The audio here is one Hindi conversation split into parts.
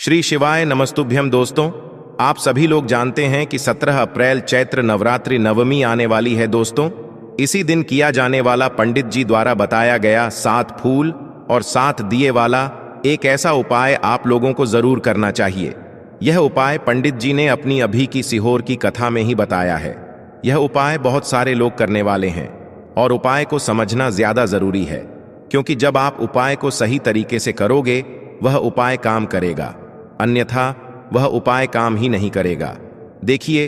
श्री शिवाय नमस्तुभ्यम। दोस्तों, आप सभी लोग जानते हैं कि 17 अप्रैल चैत्र नवरात्रि नवमी आने वाली है। दोस्तों, इसी दिन किया जाने वाला पंडित जी द्वारा बताया गया 7 फूल और 7 दिए वाला एक ऐसा उपाय आप लोगों को जरूर करना चाहिए। यह उपाय पंडित जी ने अपनी अभी की सीहोर की कथा में ही बताया है। यह उपाय बहुत सारे लोग करने वाले हैं और उपाय को समझना ज्यादा जरूरी है, क्योंकि जब आप उपाय को सही तरीके से करोगे वह उपाय काम करेगा, अन्यथा वह उपाय काम ही नहीं करेगा। देखिए,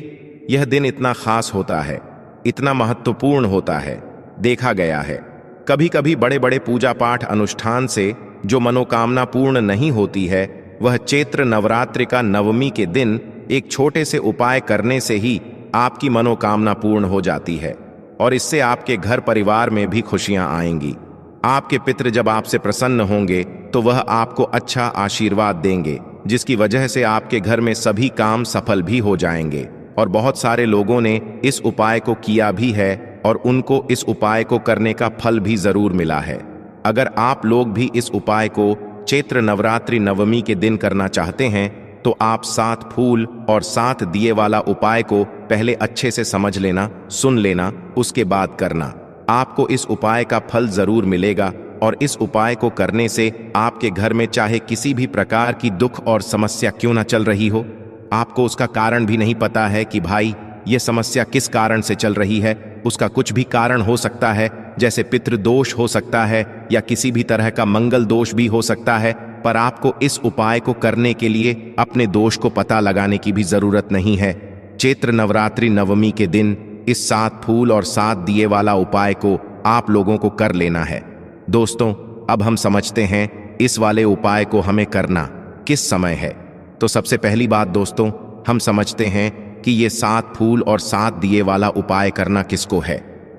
यह दिन इतना खास होता है, इतना महत्वपूर्ण होता है। देखा गया है कभी कभी बड़े बड़े पूजा पाठ अनुष्ठान से जो मनोकामना पूर्ण नहीं होती है, वह चैत्र नवरात्रि का नवमी के दिन एक छोटे से उपाय करने से ही आपकी मनोकामना पूर्ण हो जाती है और इससे आपके घर परिवार में भी खुशियां आएंगी। आपके पितृ जब आपसे प्रसन्न होंगे तो वह आपको अच्छा आशीर्वाद देंगे, जिसकी वजह से आपके घर में सभी काम सफल भी हो जाएंगे। और बहुत सारे लोगों ने इस उपाय को किया भी है और उनको इस उपाय को करने का फल भी जरूर मिला है। अगर आप लोग भी इस उपाय को चैत्र नवरात्रि नवमी के दिन करना चाहते हैं तो आप 7 फूल और 7 दिए वाला उपाय को पहले अच्छे से समझ लेना, सुन लेना, उसके बाद करना। आपको इस उपाय का फल जरूर मिलेगा और इस उपाय को करने से आपके घर में चाहे किसी भी प्रकार की दुख और समस्या क्यों ना चल रही हो, आपको उसका कारण भी नहीं पता है कि भाई ये समस्या किस कारण से चल रही है। उसका कुछ भी कारण हो सकता है, जैसे पितृदोष हो सकता है या किसी भी तरह का मंगल दोष भी हो सकता है। पर आपको इस उपाय को करने के लिए अपने दोष को पता लगाने की भी जरूरत नहीं है। चैत्र नवरात्रि नवमी के दिन इस 7 फूल और 7 दिए वाला उपाय को आप लोगों को कर लेना है। दोस्तों, अब हम समझते हैं इस वाले उपाय को हमें करना किस समय है। तो सबसे पहली बात दोस्तों, हम समझते हैं कि ये 7 फूल और 7 दिए वाला उपाय करना किसको है।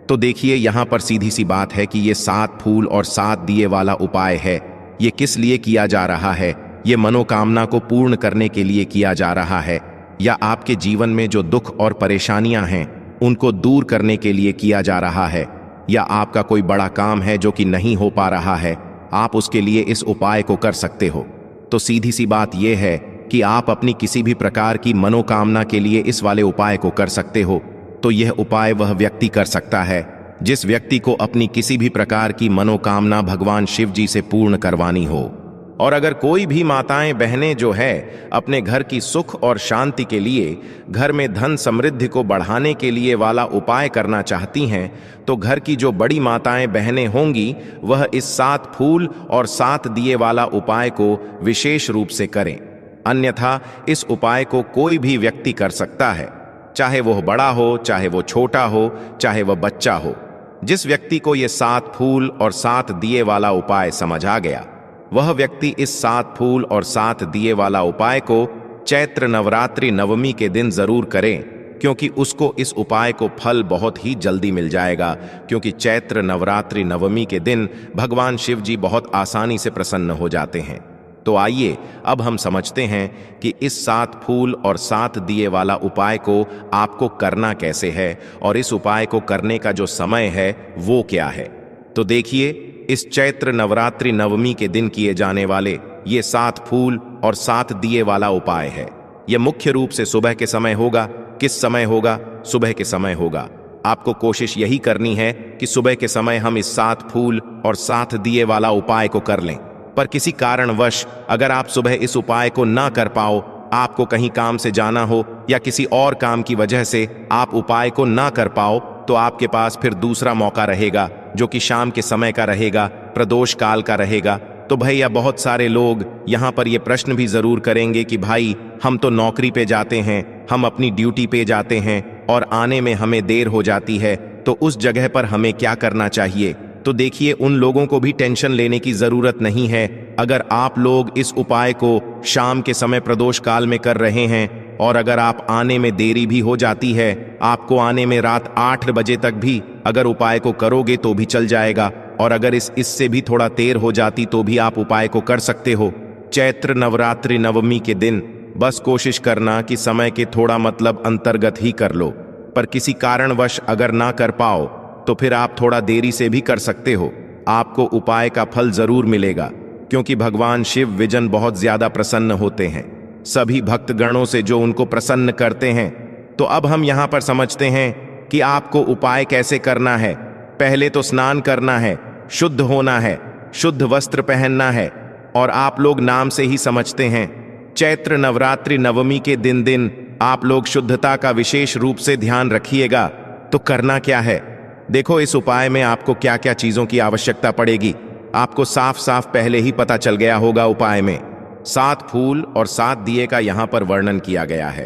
तो देखिए, यहाँ पर सीधी सी बात है कि ये 7 फूल और 7 दिए वाला उपाय है। ये किस लिए किया जा रहा है? ये मनोकामना को पूर्ण करने के लिए किया जा रहा है, या आपके जीवन में जो दुख और परेशानियां हैं उनको दूर करने के लिए किया जा रहा है, या आपका कोई बड़ा काम है जो कि नहीं हो पा रहा है, आप उसके लिए इस उपाय को कर सकते हो। तो सीधी सी बात यह है कि आप अपनी किसी भी प्रकार की मनोकामना के लिए इस वाले उपाय को कर सकते हो। तो यह उपाय वह व्यक्ति कर सकता है जिस व्यक्ति को अपनी किसी भी प्रकार की मनोकामना भगवान शिव जी से पूर्ण करवानी हो। और अगर कोई भी माताएं बहनें जो है अपने घर की सुख और शांति के लिए, घर में धन समृद्धि को बढ़ाने के लिए वाला उपाय करना चाहती हैं, तो घर की जो बड़ी माताएं बहनें होंगी वह इस 7 फूल और 7 दिए वाला उपाय को विशेष रूप से करें। अन्यथा इस उपाय को कोई भी व्यक्ति कर सकता है, चाहे वह बड़ा हो, चाहे वो छोटा हो, चाहे वह बच्चा हो। जिस व्यक्ति को ये 7 फूल और 7 दिए वाला उपाय समझ आ गया, वह व्यक्ति इस 7 फूल और 7 दिए वाला उपाय को चैत्र नवरात्रि नवमी के दिन जरूर करें, क्योंकि उसको इस उपाय को फल बहुत ही जल्दी मिल जाएगा। क्योंकि चैत्र नवरात्रि नवमी के दिन भगवान शिव जी बहुत आसानी से प्रसन्न हो जाते हैं। तो आइए अब हम समझते हैं कि इस 7 फूल और 7 दिए वाला उपाय को आपको करना कैसे है और इस उपाय को करने का जो समय है वो क्या है। तो देखिए, इस चैत्र नवरात्रि नवमी के दिन किए जाने वाले ये 7 फूल और 7 दिए वाला उपाय है। यह मुख्य रूप से सुबह के समय होगा। किस समय होगा? सुबह के समय होगा। आपको कोशिश यही करनी है कि सुबह के समय हम इस 7 फूल और 7 दिए वाला उपाय को कर लें। पर किसी कारणवश अगर आप सुबह इस उपाय को ना कर पाओ, आपको कहीं काम से जाना हो या किसी और काम की वजह से आप उपाय को ना कर पाओ, तो आपके पास फिर दूसरा मौका रहेगा जो कि शाम के समय का रहेगा, प्रदोष काल का रहेगा। तो भैया, बहुत सारे लोग यहाँ पर ये प्रश्न भी जरूर करेंगे कि भाई, हम तो नौकरी पे जाते हैं, हम अपनी ड्यूटी पे जाते हैं और आने में हमें देर हो जाती है, तो उस जगह पर हमें क्या करना चाहिए? तो देखिए, उन लोगों को भी टेंशन लेने की जरूरत नहीं है। अगर आप लोग इस उपाय को शाम के समय प्रदोष काल में कर रहे हैं और अगर आप आने में देरी भी हो जाती है, आपको आने में रात 8 बजे तक भी अगर उपाय को करोगे तो भी चल जाएगा, और अगर इससे भी थोड़ा देर हो जाती तो भी आप उपाय को कर सकते हो। चैत्र नवरात्रि नवमी के दिन बस कोशिश करना कि समय के थोड़ा अंतर्गत ही कर लो। पर किसी कारणवश अगर ना कर पाओ तो फिर आप थोड़ा देरी से भी कर सकते हो, आपको उपाय का फल जरूर मिलेगा। क्योंकि भगवान शिव विजन बहुत ज्यादा प्रसन्न होते हैं सभी भक्तगणों से जो उनको प्रसन्न करते हैं। तो अब हम यहाँ पर समझते हैं कि आपको उपाय कैसे करना है। पहले तो स्नान करना है, शुद्ध होना है, शुद्ध वस्त्र पहनना है, और आप लोग नाम से ही समझते हैं चैत्र नवरात्रि नवमी के दिन आप लोग शुद्धता का विशेष रूप से ध्यान रखिएगा। तो करना क्या है, देखो इस उपाय में आपको क्या क्या चीजों की आवश्यकता पड़ेगी आपको साफ साफ पहले ही पता चल गया होगा। उपाय में 7 फूल और 7 दिए का यहाँ पर वर्णन किया गया है,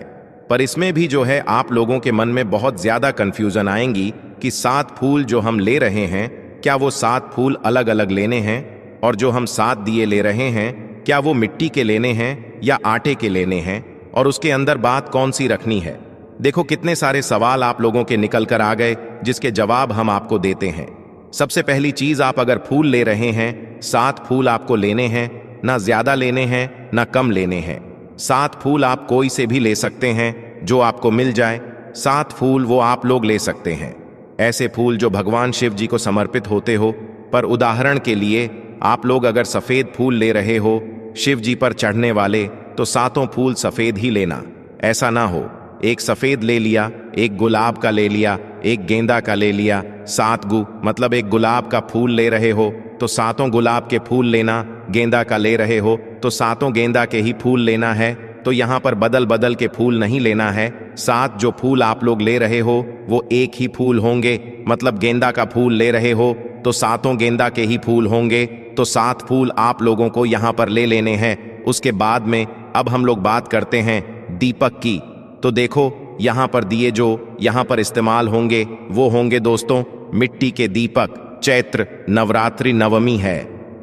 पर इसमें भी जो है आप लोगों के मन में बहुत ज्यादा कंफ्यूजन आएंगी कि 7 फूल जो हम ले रहे हैं क्या वो 7 फूल अलग अलग लेने हैं, और जो हम 7 दिए ले रहे हैं क्या वो मिट्टी के लेने हैं या आटे के लेने हैं, और उसके अंदर बात कौन सी रखनी है। देखो कितने सारे सवाल आप लोगों के निकल कर आ गए जिसके जवाब हम आपको देते हैं। सबसे पहली चीज, आप अगर फूल ले रहे हैं 7 फूल आपको लेने हैं, ना ज्यादा लेने हैं ना कम लेने हैं। 7 फूल आप कोई से भी ले सकते हैं जो आपको मिल जाए, 7 फूल वो आप लोग ले सकते हैं ऐसे फूल जो भगवान शिव जी को समर्पित होते हो। पर उदाहरण के लिए आप लोग अगर सफेद फूल ले रहे हो शिव जी पर चढ़ने वाले, तो 7 फूल सफेद ही लेना। ऐसा ना हो एक सफेद ले लिया, एक गुलाब का ले लिया, एक गेंदा का ले लिया। 7 मतलब एक गुलाब का फूल ले रहे हो तो 7 गुलाब के फूल लेना, गेंदा का ले रहे हो तो 7 गेंदा के ही फूल लेना है। तो यहाँ पर बदल बदल के फूल नहीं लेना है। 7 जो फूल आप लोग ले रहे हो वो एक ही फूल होंगे, मतलब गेंदा का फूल ले रहे हो तो 7 गेंदा के ही फूल होंगे। तो 7 फूल आप लोगों को यहाँ पर ले लेने हैं। उसके बाद में अब हम लोग बात करते हैं दीपक की। तो देखो यहाँ पर दिए जो यहाँ पर इस्तेमाल होंगे वो होंगे दोस्तों मिट्टी के दीपक। चैत्र नवरात्रि नवमी है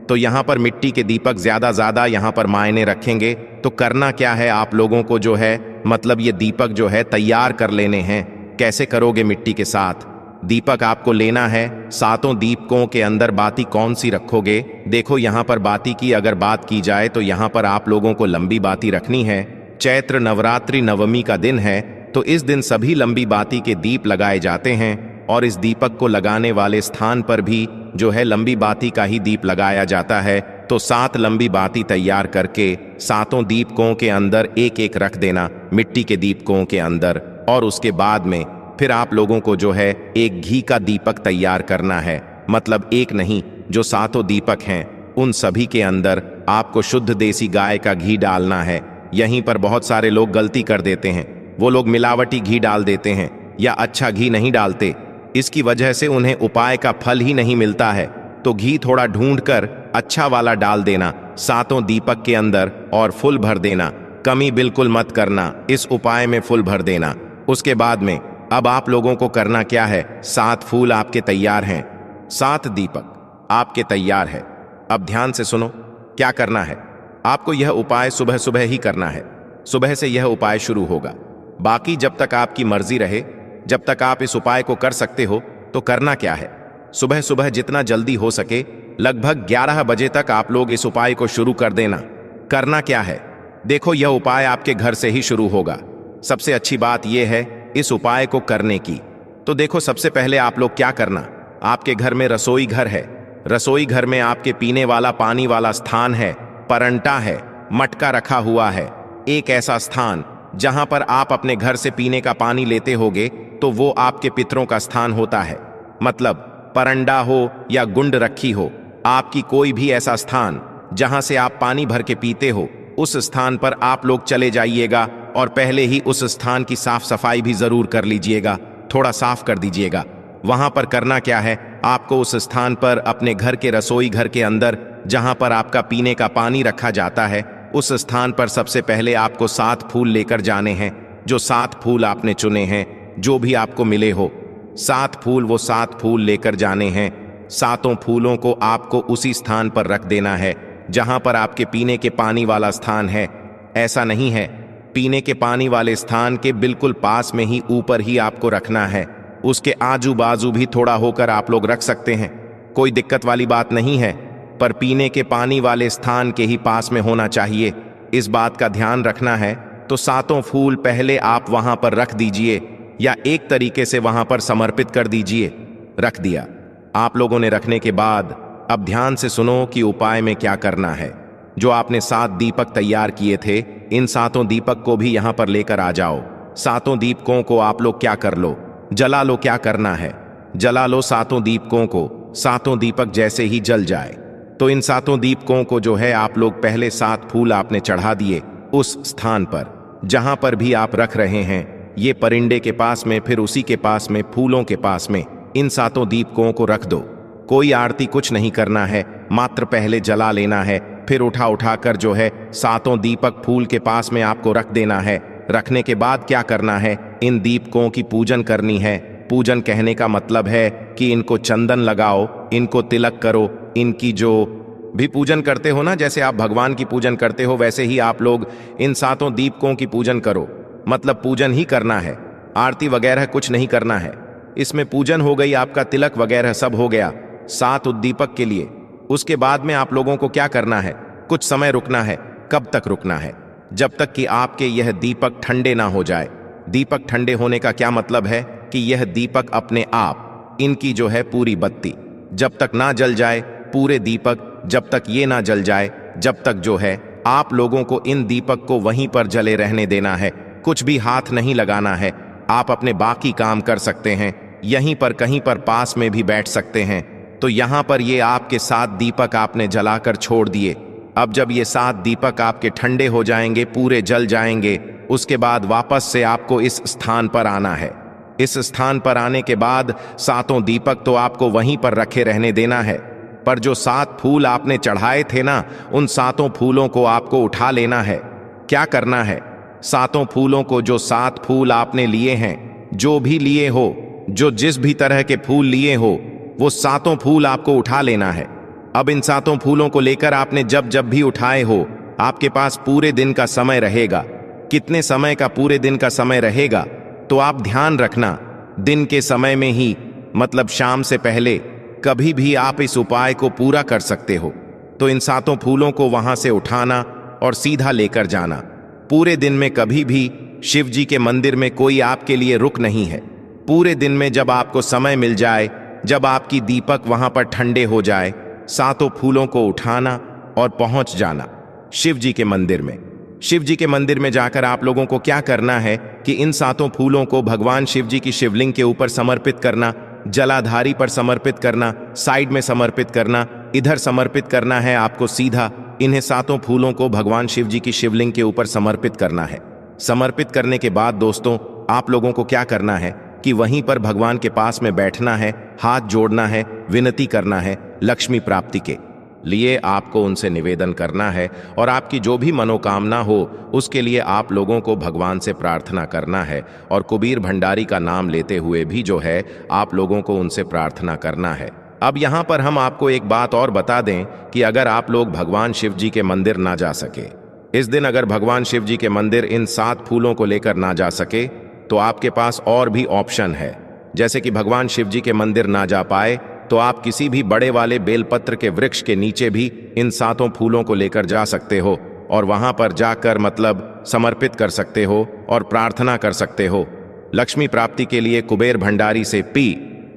तो यहाँ पर मिट्टी के दीपक ज्यादा यहाँ पर मायने रखेंगे। तो करना क्या है आप लोगों को जो है, मतलब ये दीपक जो है तैयार कर लेने हैं। कैसे करोगे मिट्टी के साथ? दीपक आपको लेना है, 7 दीपकों के अंदर बाती कौन सी रखोगे? देखो यहाँ पर बाती की अगर बात की जाए तो यहाँ पर आप लोगों को लंबी बाती रखनी है। चैत्र नवरात्रि नवमी का दिन है तो इस दिन सभी लंबी बाती के दीप लगाए जाते हैं, और इस दीपक को लगाने वाले स्थान पर भी जो है लंबी बाती का ही दीप लगाया जाता है। तो 7 लंबी बाती तैयार करके 7 दीपकों के अंदर एक एक रख देना मिट्टी के दीपकों के अंदर। और उसके बाद में फिर आप लोगों को जो है एक घी का दीपक तैयार करना है, मतलब एक नहीं जो 7 दीपक हैं उन सभी के अंदर आपको शुद्ध देसी गाय का घी डालना है। यहीं पर बहुत सारे लोग गलती कर देते हैं, वो लोग मिलावटी घी डाल देते हैं या अच्छा घी नहीं डालते। इसकी वजह से उन्हें उपाय का फल ही नहीं मिलता है। तो घी थोड़ा ढूंढकर अच्छा वाला डाल देना 7 दीपक के अंदर और फुल भर देना। कमी बिल्कुल मत करना, इस उपाय में फुल भर देना। उसके बाद में अब आप लोगों को करना क्या है, 7 फूल आपके तैयार हैं, 7 दीपक आपके तैयार है। अब ध्यान से सुनो क्या करना है। आपको यह उपाय सुबह सुबह ही करना है, सुबह से यह उपाय शुरू होगा। बाकी जब तक आपकी मर्जी रहे, जब तक आप इस उपाय को कर सकते हो तो करना क्या है, सुबह सुबह जितना जल्दी हो सके लगभग 11 बजे तक आप लोग इस उपाय को शुरू कर देना। करना क्या है, देखो यह उपाय आपके घर से ही शुरू होगा। सबसे अच्छी बात यह है इस उपाय को करने की। तो देखो सबसे पहले आप लोग क्या करना, आपके घर में रसोई घर है, रसोई घर में आपके पीने वाला पानी वाला स्थान है, परंटा है, मटका रखा हुआ है। एक ऐसा स्थान जहां पर आप अपने घर से पीने का पानी लेते होगे तो वो आपके पितरों का स्थान होता है। मतलब परंडा हो या गुंड रखी हो, आपकी कोई भी ऐसा स्थान जहां से आप पानी भर के पीते हो, उस स्थान पर आप लोग चले जाइएगा और पहले ही उस स्थान की साफ सफाई भी जरूर कर लीजिएगा, थोड़ा साफ कर दीजिएगा। वहां पर करना क्या है, आपको उस स्थान पर अपने घर के रसोई घर के अंदर जहां पर आपका पीने का पानी रखा जाता है, उस स्थान पर सबसे पहले आपको 7 फूल लेकर जाने हैं। जो 7 फूल आपने चुने हैं, जो भी आपको मिले हो 7 फूल, वो 7 फूल लेकर जाने हैं। 7 फूलों को आपको उसी स्थान पर रख देना है जहां पर आपके पीने के पानी वाला स्थान है। ऐसा नहीं है, पीने के पानी वाले स्थान के बिल्कुल पास में ही ऊपर ही आपको रखना है, उसके आजू बाजू भी थोड़ा होकर आप लोग रख सकते हैं, कोई दिक्कत वाली बात नहीं है, पर पीने के पानी वाले स्थान के ही पास में होना चाहिए। इस बात का ध्यान रखना है। तो 7 फूल पहले आप वहां पर रख दीजिए या एक तरीके से वहां पर समर्पित कर दीजिए। रख दिया आप लोगों ने, रखने के बाद अब ध्यान से सुनो कि उपाय में क्या करना है। जो आपने 7 दीपक तैयार किए थे, इन 7 दीपक को भी यहां पर लेकर आ जाओ। 7 दीपकों को आप लोग क्या कर लो, जला लो। क्या करना है, जला लो 7 दीपकों को। 7 दीपक जैसे ही जल जाए तो इन 7 दीपकों को जो है आप लोग पहले 7 फूल आपने चढ़ा दिए उस स्थान पर जहां पर भी आप रख रहे हैं, ये परिंडे के पास में, फिर उसी के पास में फूलों के पास में इन 7 दीपकों को रख दो। कोई आरती कुछ नहीं करना है, मात्र पहले जला लेना है, फिर उठा कर जो है 7 दीपक फूल के पास में आपको रख देना है। रखने के बाद क्या करना है, इन दीपकों की पूजन करनी है। पूजन कहने का मतलब है कि इनको चंदन लगाओ, इनको तिलक करो। इनकी जो भी पूजन करते हो ना, जैसे आप भगवान की पूजन करते हो वैसे ही आप लोग इन 7 दीपकों की पूजन करो। मतलब पूजन ही करना है, आरती वगैरह कुछ नहीं करना है। इसमें पूजन हो गई, आपका तिलक वगैरह सब हो गया 7 उद्दीपक के लिए। उसके बाद में आप लोगों को क्या करना है, कुछ समय रुकना है। कब तक रुकना है, जब तक कि आपके यह दीपक ठंडे ना हो जाए। दीपक ठंडे होने का क्या मतलब है कि यह दीपक अपने आप, इनकी जो है पूरी बत्ती जब तक ना जल जाए, पूरे दीपक जब तक ये ना जल जाए, जब तक जो है आप लोगों को इन दीपक को वहीं पर जले रहने देना है। कुछ भी हाथ नहीं लगाना है। आप अपने बाकी काम कर सकते हैं, यहीं पर कहीं पर पास में भी बैठ सकते हैं। तो यहां पर ये आपके 7 दीपक आपने जलाकर छोड़ दिए। अब जब ये 7 दीपक आपके ठंडे हो जाएंगे, पूरे जल जाएंगे, उसके बाद वापस से आपको इस स्थान पर आना है। इस स्थान पर आने के बाद 7 दीपक तो आपको वहीं पर रखे रहने देना है, पर जो 7 फूल आपने चढ़ाए थे ना, उन 7 फूलों को आपको उठा लेना है। क्या करना है, 7 फूलों को, जो 7 फूल आपने लिए हैं, जो भी लिए हो, जो जिस भी तरह के फूल लिए हो, वो 7 फूल आपको उठा लेना है। अब इन 7 फूलों को लेकर आपने जब जब भी उठाए हो, आपके पास पूरे दिन का समय रहेगा। कितने समय का पूरे दिन का समय रहेगा, तो आप ध्यान रखना, दिन के समय में ही, मतलब शाम से पहले कभी भी आप इस उपाय को पूरा कर सकते हो। तो इन 7 फूलों को वहां से उठाना और सीधा लेकर जाना। पूरे दिन में कभी भी शिव जी के मंदिर में कोई आपके लिए रुक नहीं है। पूरे दिन में जब आपको समय मिल जाए, जब आपकी दीपक वहां पर ठंडे हो जाए, 7 फूलों को उठाना और पहुंच जाना शिव जी के मंदिर में। शिव जी के मंदिर में जाकर आप लोगों को क्या करना है कि इन 7 फूलों को भगवान शिव जी की शिवलिंग के ऊपर समर्पित करना, जलाधारी पर समर्पित करना, साइड में समर्पित करना, इधर समर्पित करना है आपको सीधा। इन्हें 7 फूलों को भगवान शिव जी की शिवलिंग के ऊपर समर्पित करना है। समर्पित करने के बाद दोस्तों, आप लोगों को क्या करना है कि वहीं पर भगवान के पास में बैठना है, हाथ जोड़ना है, विनती करना है। लक्ष्मी प्राप्ति के लिए आपको उनसे निवेदन करना है और आपकी जो भी मनोकामना हो उसके लिए आप लोगों को भगवान से प्रार्थना करना है। और कुबेर भंडारी का नाम लेते हुए भी जो है आप लोगों को उनसे प्रार्थना करना है। अब यहाँ पर हम आपको एक बात और बता दें कि अगर आप लोग भगवान शिव जी के मंदिर ना जा सके, इस दिन अगर भगवान शिव जी के मंदिर इन 7 फूलों को लेकर ना जा सके, तो आपके पास और भी ऑप्शन है। जैसे कि भगवान शिव जी के मंदिर ना जा पाए तो आप किसी भी बड़े वाले बेलपत्र के वृक्ष के नीचे भी इन 7 फूलों को लेकर जा सकते हो और वहां पर जाकर मतलब समर्पित कर सकते हो और प्रार्थना कर सकते हो। लक्ष्मी प्राप्ति के लिए कुबेर भंडारी से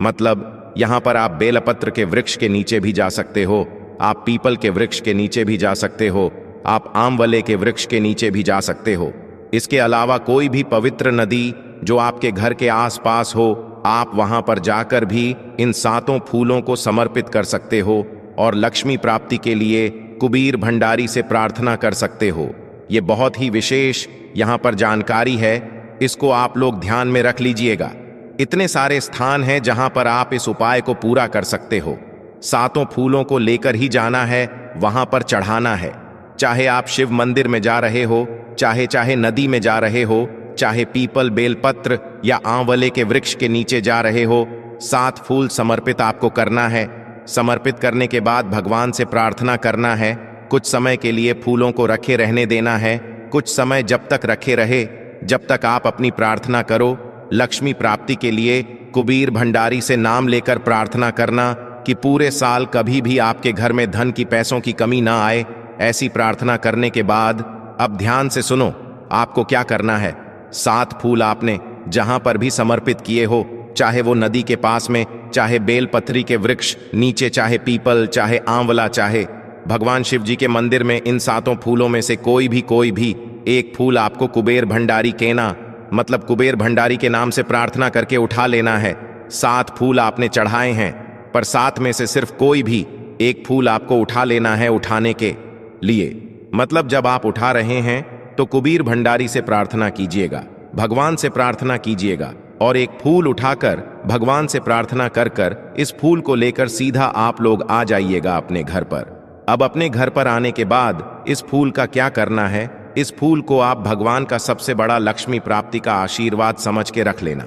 मतलब यहां पर आप बेलपत्र के वृक्ष के नीचे भी जा सकते हो, आप पीपल के वृक्ष के नीचे भी जा सकते हो, आप आमवले के वृक्ष के नीचे भी जा सकते हो। इसके अलावा कोई भी पवित्र नदी जो आपके घर के आसपास हो, आप वहां पर जाकर भी इन 7 फूलों को समर्पित कर सकते हो और लक्ष्मी प्राप्ति के लिए कुबेर भंडारी से प्रार्थना कर सकते हो। ये बहुत ही विशेष यहाँ पर जानकारी है, इसको आप लोग ध्यान में रख लीजिएगा। इतने सारे स्थान हैं जहां पर आप इस उपाय को पूरा कर सकते हो। 7 फूलों को लेकर ही जाना है, वहां पर चढ़ाना है। चाहे आप शिव मंदिर में जा रहे हो, चाहे नदी में जा रहे हो, चाहे पीपल, बेलपत्र या आंवले के वृक्ष के नीचे जा रहे हो, 7 फूल समर्पित आपको करना है। समर्पित करने के बाद भगवान से प्रार्थना करना है। कुछ समय के लिए फूलों को रखे रहने देना है। कुछ समय जब तक रखे रहे, जब तक आप अपनी प्रार्थना करो। लक्ष्मी प्राप्ति के लिए कुबेर भंडारी से नाम लेकर प्रार्थना करना कि पूरे साल कभी भी आपके घर में धन की, पैसों की कमी ना आए। ऐसी प्रार्थना करने के बाद अब ध्यान से सुनो, आपको क्या करना है। 7 फूल आपने जहां पर भी समर्पित किए हो, चाहे वो नदी के पास में, चाहे बेलपत्री के वृक्ष नीचे, चाहे पीपल, चाहे आंवला, चाहे भगवान शिव जी के मंदिर में, इन 7 फूलों में से कोई भी एक फूल आपको कुबेर भंडारी केना, मतलब कुबेर भंडारी के नाम से प्रार्थना करके उठा लेना है। 7 फूल आपने चढ़ाए हैं, पर 7 में से सिर्फ कोई भी एक फूल आपको उठा लेना है उठाने के लिए। मतलब जब आप उठा रहे हैं तो कुबेर भंडारी से प्रार्थना कीजिएगा, भगवान से प्रार्थना कीजिएगा, और एक फूल उठाकर भगवान से प्रार्थना कर कर इस फूल को लेकर सीधा आप लोग आ जाइएगा अपने घर पर। अब अपने घर पर आने के बाद इस फूल का क्या करना है, इस फूल को आप भगवान का सबसे बड़ा लक्ष्मी प्राप्ति का आशीर्वाद समझ के रख लेना,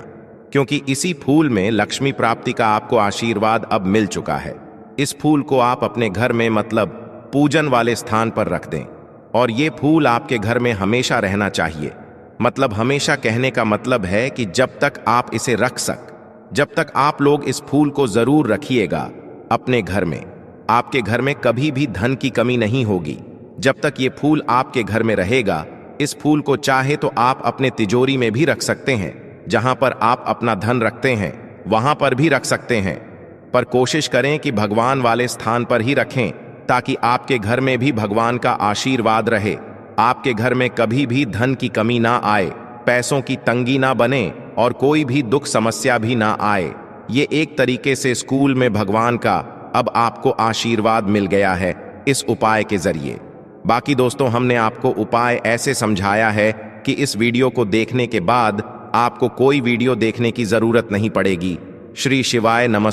क्योंकि इसी फूल में लक्ष्मी प्राप्ति का आपको आशीर्वाद अब मिल चुका है। इस फूल को आप अपने घर में, मतलब पूजन वाले स्थान पर रख दें, और ये फूल आपके घर में हमेशा रहना चाहिए। मतलब हमेशा कहने का मतलब है कि जब तक आप इसे रख जब तक आप लोग इस फूल को जरूर रखिएगा अपने घर में। आपके घर में कभी भी धन की कमी नहीं होगी जब तक ये फूल आपके घर में रहेगा। इस फूल को चाहे तो आप अपने तिजोरी में भी रख सकते हैं, जहां पर आप अपना धन रखते हैं वहां पर भी रख सकते हैं, पर कोशिश करें कि भगवान वाले स्थान पर ही रखें, ताकि आपके घर में भी भगवान का आशीर्वाद रहे, आपके घर में कभी भी धन की कमी ना आए, पैसों की तंगी ना बने, और कोई भी दुख समस्या भी ना आए। ये एक तरीके से स्कूल में भगवान का अब आपको आशीर्वाद मिल गया है इस उपाय के जरिए। बाकी दोस्तों, हमने आपको उपाय ऐसे समझाया है कि इस वीडियो को देखने के बाद आपको कोई वीडियो देखने की जरूरत नहीं पड़ेगी। श्री शिवाय नमस्ते।